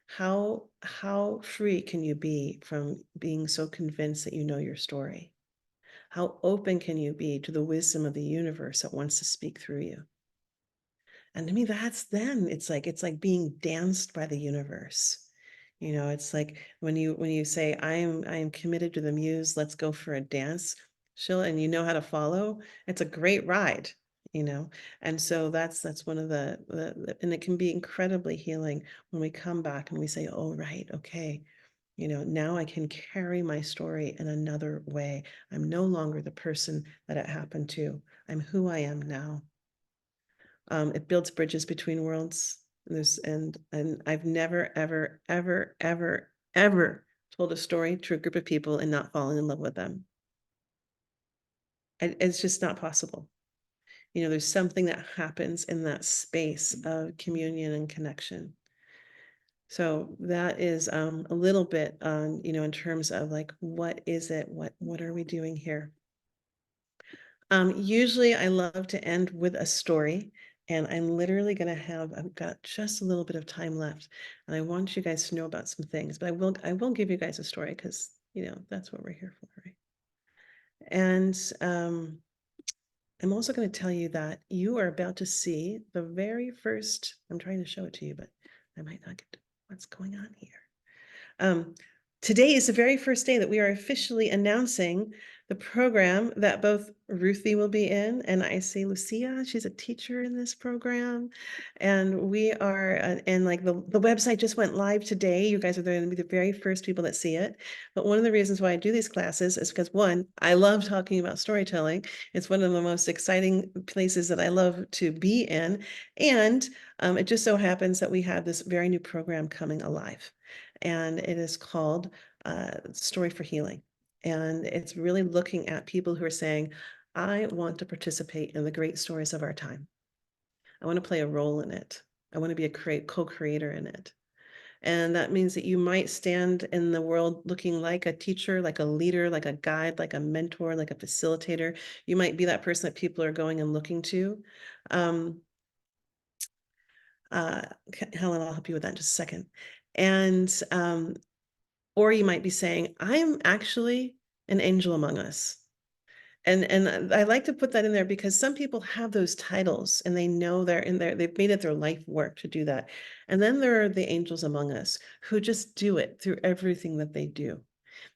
How free can you be from being so convinced that you know your story? How open can you be to the wisdom of the universe that wants to speak through you? And to me, it's like being danced by the universe. You know, it's like when you say, I am committed to the muse, let's go for a dance, she'll, and you know how to follow. It's a great ride, you know. And so that's one of and it can be incredibly healing when we come back and we say, oh, right, okay, you know, now I can carry my story in another way. I'm no longer the person that it happened to. I'm who I am now. It builds bridges between worlds. And I've never, ever, ever, ever, ever told a story to a group of people and not fallen in love with them. It's just not possible. You know, there's something that happens in that space of communion and connection. So that is a little bit on, you know, in terms of like, what is it? What are we doing here? Usually I love to end with a story, and I'm literally going to I've got just a little bit of time left, and I want you guys to know about some things, but I will give you guys a story because, you know, that's what we're here for, right? And I'm also going to tell you that you are about to see the very first, I'm trying to show it to you, but I might not get what's going on here. Today is the very first day that we are officially announcing the program that both Ruthie will be in, and I see Lucia, she's a teacher in this program, and we are, and like the website just went live today. You guys are going to be the very first people that see it. But one of the reasons why I do these classes is because, one, I love talking about storytelling. It's one of the most exciting places that I love to be in, and it just so happens that we have this very new program coming alive. And it is called Story for Healing. And it's really looking at people who are saying, I want to participate in the great stories of our time. I want to play a role in it. I want to be a co-creator in it. And that means that you might stand in the world looking like a teacher, like a leader, like a guide, like a mentor, like a facilitator. You might be that person that people are going and looking to. Helen, I'll help you with that in just a second. And or you might be saying, I'm actually an angel among us. And I like to put that in there because some people have those titles and they know they're in there, they've made it their life work to do that. And then there are the angels among us who just do it through everything that they do.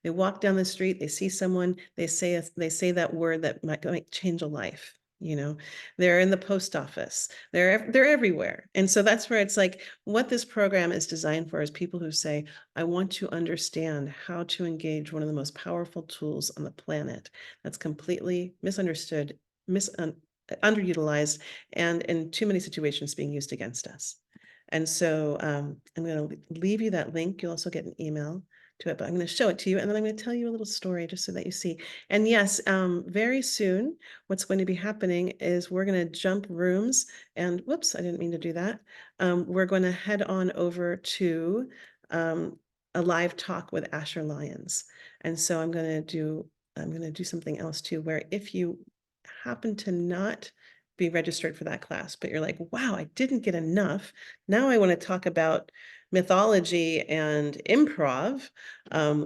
They walk down the street, they see someone, they say that word that might change a life. You know, they're in the post office, they're everywhere. And so that's where it's like, what this program is designed for is people who say, I want to understand how to engage one of the most powerful tools on the planet that's completely misunderstood, underutilized, and in too many situations being used against us. And so I'm going to leave you that link. You'll also get an email to it, but I'm going to show it to you, and then I'm going to tell you a little story just so that you see. And yes, very soon, what's going to be happening is we're going to jump rooms, and whoops, I didn't mean to do that. We're going to head on over to a live talk with Asher Lyons. And so I'm going to do something else too, where if you happen to not be registered for that class, but you're like, wow, I didn't get enough. Now I want to talk about mythology and improv.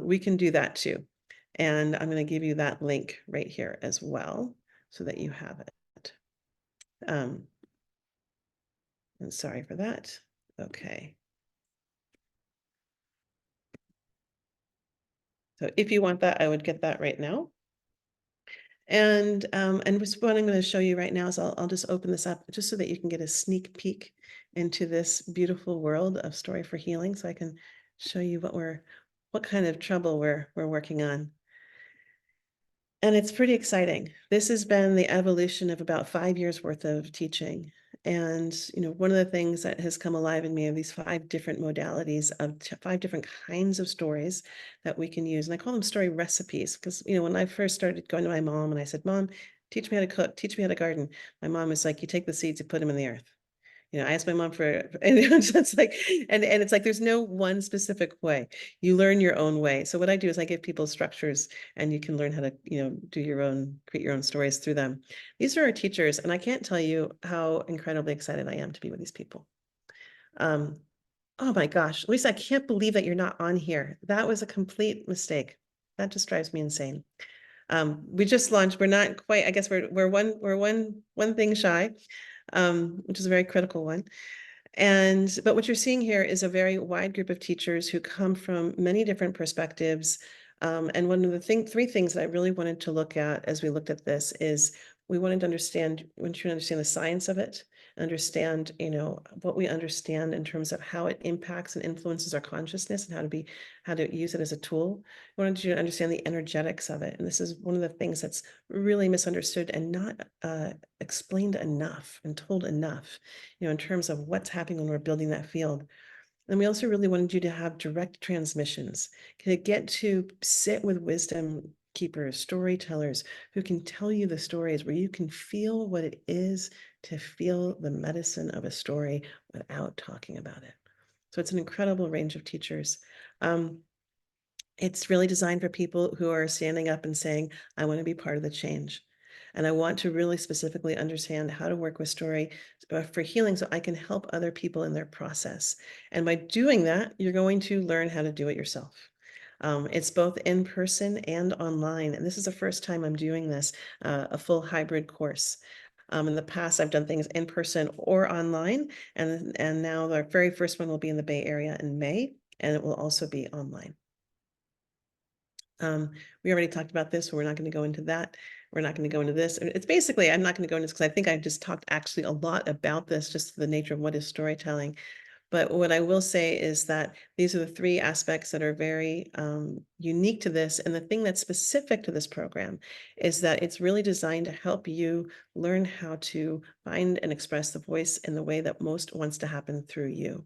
We can do that too. And I'm going to give you that link right here as well so that you have it. And sorry for that. Okay. So if you want that, I would get that right now. And what I'm going to show you right now is I'll just open this up just so that you can get a sneak peek into this beautiful world of Story for Healing, so I can show you what kind of trouble we're working on. And it's pretty exciting. This has been the evolution of about 5 years worth of teaching. And, you know, one of the things that has come alive in me are these 5 different modalities of 5 different kinds of stories that we can use. And I call them story recipes because, you know, when I first started going to my mom and I said, Mom, teach me how to cook, teach me how to garden. My mom was like, you take the seeds, you put them in the earth. You know, I asked my mom and it's like, and it's like, there's no one specific way. You learn your own way. So what I do is I give people structures and you can learn how to, you know, create your own stories through them. These are our teachers. And I can't tell you how incredibly excited I am to be with these people. Oh my gosh, Lisa, I can't believe that you're not on here. That was a complete mistake. That just drives me insane. We just launched, we're not quite, I guess we're one thing shy. Which is a very critical one. But what you're seeing here is a very wide group of teachers who come from many different perspectives. And one of the 3 things that I really wanted to look at as we looked at this is we wanted to understand the science of it. understand, what we understand in terms of how it impacts and influences our consciousness and how to use it as a tool. We wanted you to understand the energetics of it. And this is one of the things that's really misunderstood and not explained enough and told enough, in terms of what's happening when we're building that field. And we also really wanted you to have direct transmissions, to get to sit with wisdom keepers, storytellers who can tell you the stories, where you can feel what it is to feel the medicine of a story without talking about it. So it's an incredible range of teachers. It's really designed for people who are standing up and saying, I want to be part of the change. And I want to really specifically understand how to work with story for healing so I can help other people in their process. And by doing that, you're going to learn how to do it yourself. It's both in person and online. And this is the first time I'm doing this, a full hybrid course. In the past, I've done things in person or online. And now the very first one will be in the Bay Area in May, and it will also be online. We already talked about this, so we're not going to go into that. We're not going to go into this. It's basically, I'm not going to go into this because I think I've just talked actually a lot about this, just the nature of what is storytelling. But what I will say is that these are the three aspects that are very unique to this. And the thing that's specific to this program is that it's really designed to help you learn how to find and express the voice in the way that most wants to happen through you.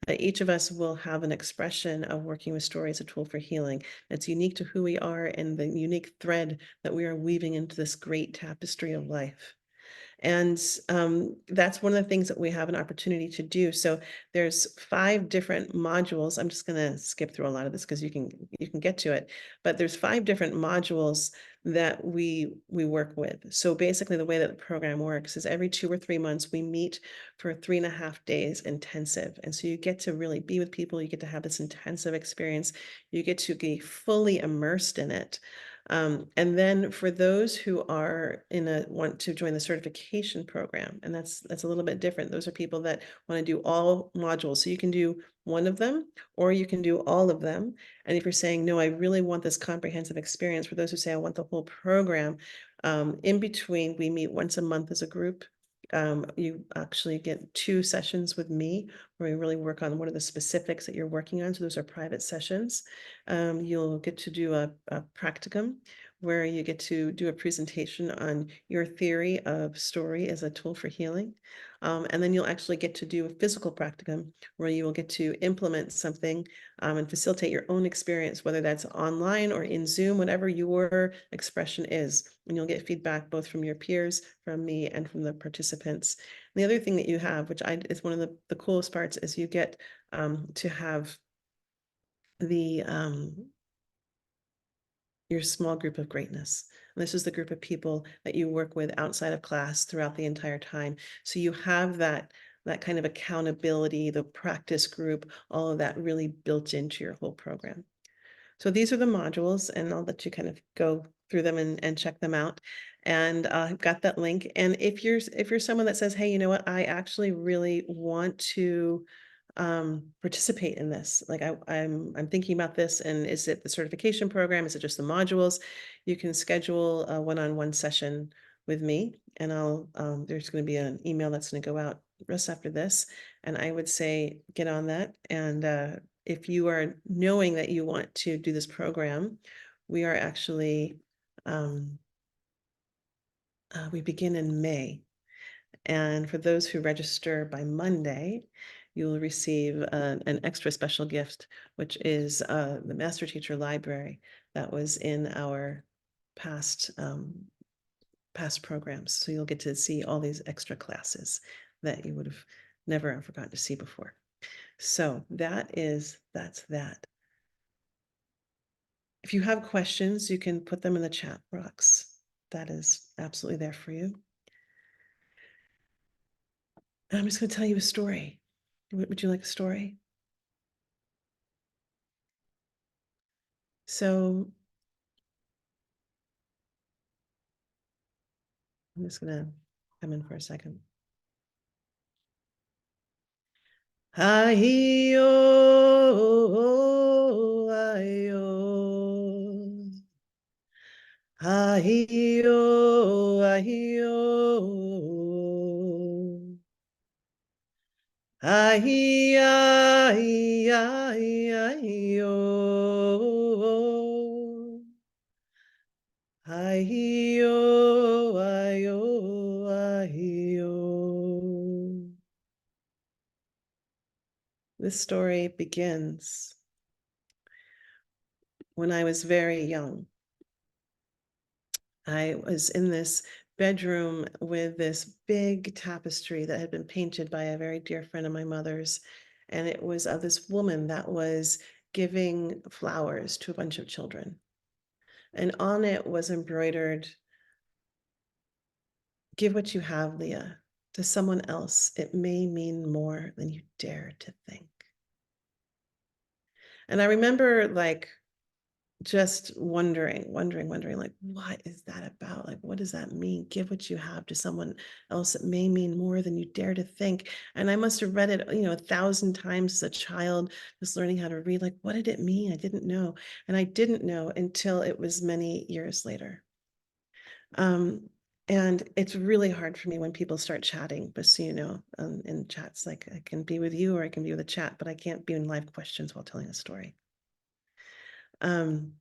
That each of us will have an expression of working with story as a tool for healing that's unique to who we are and the unique thread that we are weaving into this great tapestry of life. And that's one of the things that we have an opportunity to do. So there's 5 different modules. I'm just going to skip through a lot of this because you can get to it. But there's 5 different modules that we work with. So basically the way that the program works is every 2 or 3 months we meet for 3.5 days intensive. And so you get to really be with people. You get to have this intensive experience. You get to be fully immersed in it. And then for those who are want to join the certification program, and that's a little bit different. Those are people that want to do all modules. So you can do one of them, or you can do all of them. And if you're saying, no, I really want this comprehensive experience, for those who say, I want the whole program, in between, we meet once a month as a group. You actually get 2 sessions with me where we really work on what are the specifics that you're working on. So those are private sessions. You'll get to do a practicum where you get to do a presentation on your theory of story as a tool for healing. And then you'll actually get to do a physical practicum where you will get to implement something and facilitate your own experience, whether that's online or in Zoom, whatever your expression is. And you'll get feedback both from your peers, from me, and from the participants. And the other thing that you have, which is one of the coolest parts, is you get to have the your small group of greatness. And this is the group of people that you work with outside of class throughout the entire time. So you have that kind of accountability, the practice group, all of that really built into your whole program. So these are the modules, and I'll let you kind of go through them and check them out. And I've got that link. And if you're someone that says, hey, you know what, I actually really want to participate in this. Like I'm thinking about this, and is it the certification program? Is it just the modules? You can schedule a one-on-one session with me, and there's going to be an email that's going to go out just after this. And I would say get on that. And if you are knowing that you want to do this program, we are actually we begin in May. And for those who register by Monday, you will receive an extra special gift, which is the Master Teacher Library that was in our past programs. So you'll get to see all these extra classes that you would have never forgotten to see before. So that's that. If you have questions, you can put them in the chat box. That is absolutely there for you. And I'm just going to tell you a story. Would you like a story? So I'm just going to come in for a second. Ahio, ahio, ahio, ahio. Ai-ai-ai-ai-o. Ai-o, ai-o, ai-o. This story begins when I was very young. I was in this bedroom with this big tapestry that had been painted by a very dear friend of my mother's. And it was of this woman that was giving flowers to a bunch of children. And on it was embroidered, "Give what you have, Leah, to someone else. It may mean more than you dare to think." And I remember like just wondering, like, what is that about? Like, what does that mean? Give what you have to someone else. It may mean more than you dare to think. And I must have read it, 1,000 times as a child, just learning how to read. Like, what did it mean? I didn't know. And I didn't know until it was many years later. And it's really hard for me when people start chatting, but so you know, in chats, like I can be with you or I can be with a chat, but I can't be in live questions while telling a story. And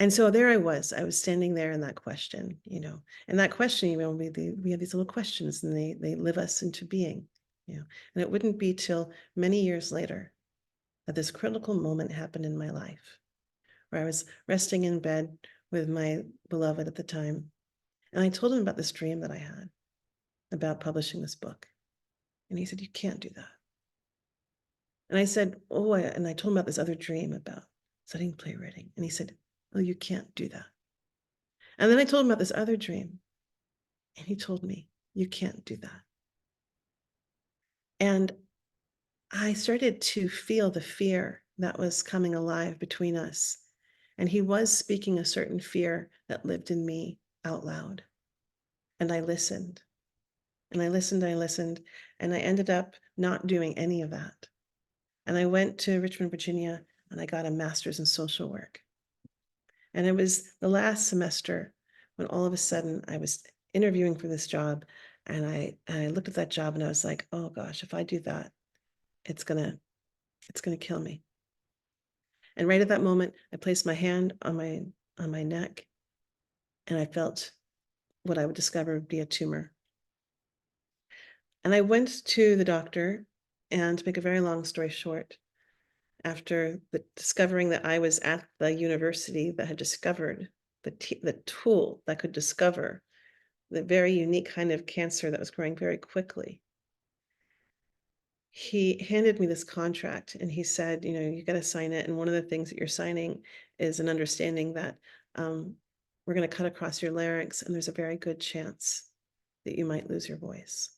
so there I was standing there in that question, and that question, we have these little questions and they live us into being, and it wouldn't be till many years later that this critical moment happened in my life where I was resting in bed with my beloved at the time. And I told him about this dream that I had about publishing this book. And he said, "You can't do that." And I said, "Oh," and I told him about this other dream about studying playwriting. And he said, "Oh, you can't do that." And then I told him about this other dream. And he told me, "You can't do that." And I started to feel the fear that was coming alive between us. And he was speaking a certain fear that lived in me out loud. And I listened. And I listened, and I ended up not doing any of that. And I went to Richmond, Virginia, and I got a master's in social work. And it was the last semester when all of a sudden I was interviewing for this job, and I looked at that job and I was like, "Oh gosh, if I do that, it's gonna kill me." And right at that moment, I placed my hand on my neck, and I felt what I would discover would be a tumor. And I went to the doctor, and to make a very long story short, after discovering that I was at the university that had discovered the tool that could discover the very unique kind of cancer that was growing very quickly, he handed me this contract and he said, "You got to sign it. And one of the things that you're signing is an understanding that we're going to cut across your larynx, and there's a very good chance that you might lose your voice."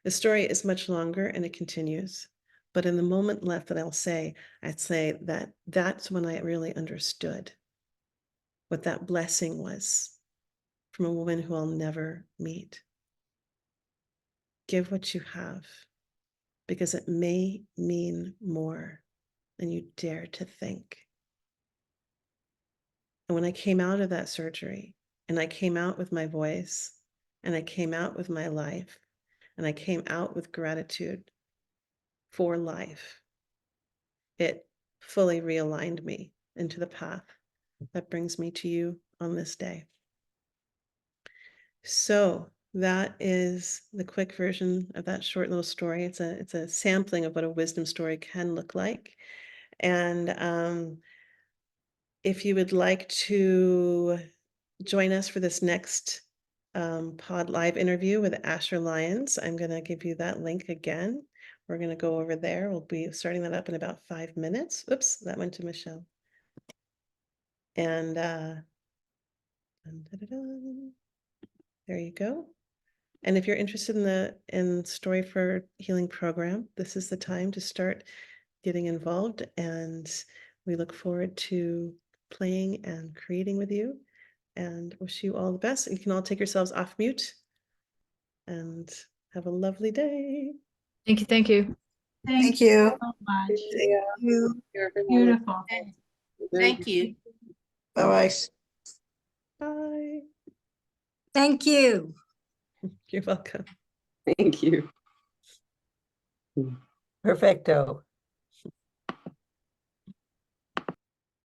The story is much longer and it continues, but in the moment left that I'd say that that's when I really understood what that blessing was from a woman who I'll never meet. Give what you have, because it may mean more than you dare to think. And when I came out of that surgery, and I came out with my voice, and I came out with my life, and I came out with gratitude for life, it fully realigned me into the path that brings me to you on this day. So that is the quick version of that short little story. It's a sampling of what a wisdom story can look like. And if you would like to join us for this next pod live interview with Asher Lyons, I'm going to give you that link again. We're going to go over there. We'll be starting that up in about 5 minutes. Oops, that went to Michelle. And there you go. And if you're interested in the Story for Healing program, this is the time to start getting involved. And we look forward to playing and creating with you, and wish you all the best. You can all take yourselves off mute and have a lovely day. Thank you. Thank you. Thank you. so much. Thank you. Beautiful. Thank you. Bye-bye. Bye. Thank you. You're welcome. Thank you. Perfecto.